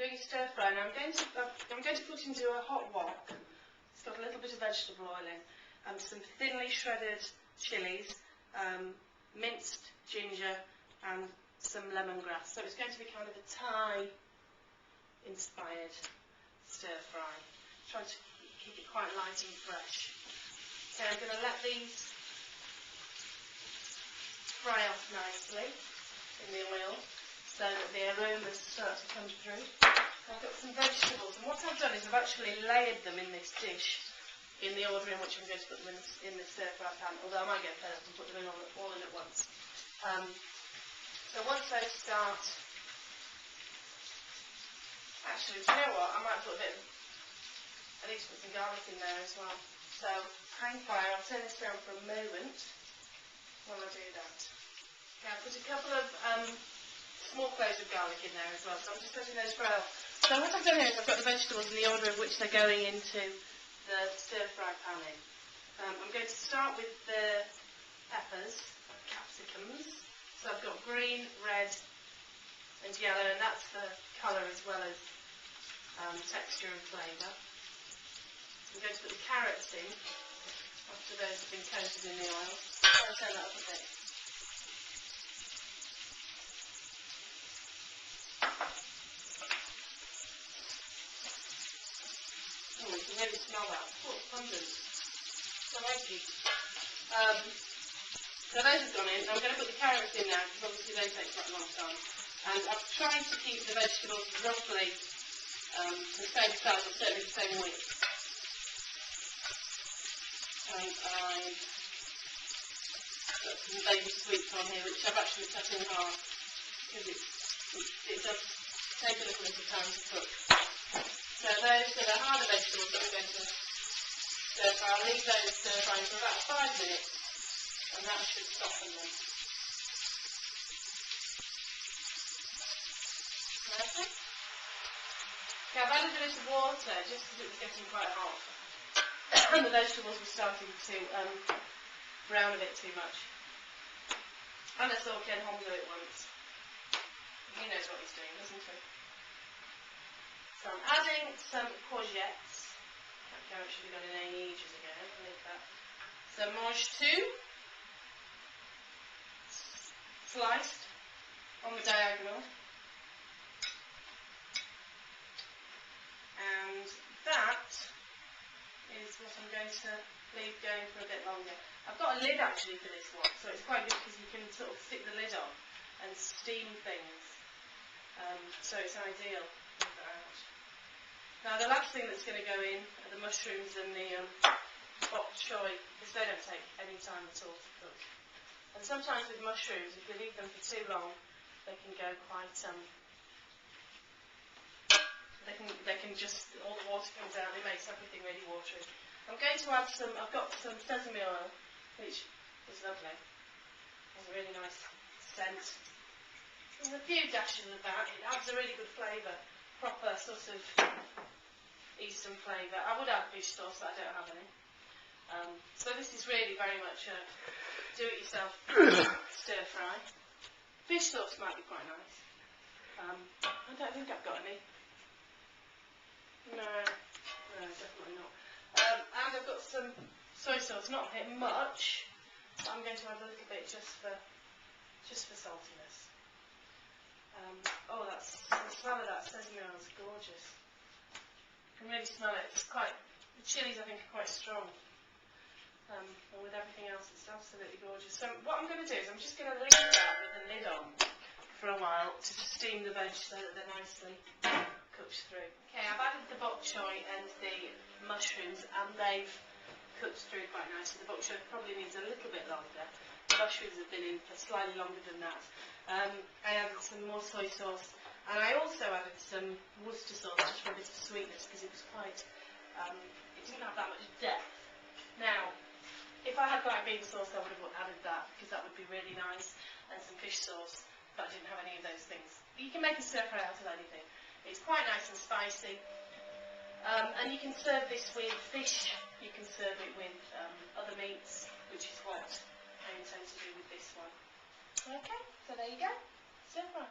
doing a stir fry, and I'm going to put into a hot wok. It's got a little bit of vegetable oil in, some thinly shredded chilies, minced ginger, and some lemongrass. So it's going to be kind of a Thai-inspired stir fry. Trying to keep it quite light and fresh. So I'm going to let these fry off nicely in the oil, so that the aromas start to come through. I've got some vegetables, and what I've done is I've actually layered them in this dish in the order in which I'm going to put them in the stir fry pan, although I might get fed up and put them in all in at once. So once they start, actually, do you know what, I might put a bit of, I need to put some garlic in there as well. So hang fire, I'll turn this down for a moment while I do that. Okay, I'll put a couple of small cloves of garlic in there as well, so I'm just letting those fry off. So what I've done here is I've got the vegetables in the order of which they're going into the stir-fry pan in. I'm going to start with the peppers, capsicums. So I've got green, red and yellow, and that's the colour as well as texture and flavour. I'm going to put the carrots in after those have been coated in the oil. I'll turn that up a bit. Oh, you can really smell that. Oh, abundant. So eggy. So those have gone in. I'm going to put the carrots in now because obviously they take quite a long time. And I've tried to keep the vegetables roughly the same size, or certainly the same width. And I've got some baby sweets on here, which I've actually cut in half because it does take a little bit of time to cook. So those are the harder vegetables that I'm going to stir fry. I'll leave those stir frying for about 5 minutes, and that should soften them. Okay. Okay, I've added a bit of water just because it was getting quite hot. And the vegetables were starting to brown a bit too much. And I saw Ken Hom do it once. He knows what he's doing, doesn't he? So I'm adding some courgettes. That carrot should have gone in ages ago. I'll leave that. Some mange tout, sliced on the diagonal. And that is what I'm going to leave going for a bit longer. I've got a lid actually for this one, so it's quite good because you can sort of stick the lid on and steam things. So it's ideal. Now the last thing that's going to go in are the mushrooms and the bok choy, because they don't take any time at all to cook. And sometimes with mushrooms, if you leave them for too long, they can go quite they can just, all the water comes out, it makes everything really watery. I'm going to add some, I've got some sesame oil, which is lovely. Has a really nice scent. There's a few dashes of that, it adds a really good flavour, proper sort of Eastern flavour. I would add fish sauce, but I don't have any. So this is really very much a do-it-yourself stir fry. Fish sauce might be quite nice. I don't think I've got any. No, definitely not. And I've got some soy sauce, not much, but I'm going to add a little bit just for saltiness. Oh, the smell of that sesame oil is gorgeous. You can really smell it. It's quite, the chilies I think are quite strong. And with everything else, it's absolutely gorgeous. So what I'm going to do is I'm just going to leave that with the lid on for a while to steam the veg so that they're nicely cooked through. Okay, I've added the bok choy and the mushrooms, and they've cooked through quite nicely. The bok choy probably needs a little bit longer. The mushrooms have been in for slightly longer than that. I added some more soy sauce, and I also added some Worcester sauce just for a bit of sweetness because it was quite, it didn't have that much depth. Now, if I had black bean sauce, I would have added that because that would be really nice, and some fish sauce, but I didn't have any of those things. You can make a stir fry out of anything. It's quite nice and spicy, and you can serve this with fish, you can serve it with other meats, which is what I intend to do with this one. Okay, so there you go, stir fry.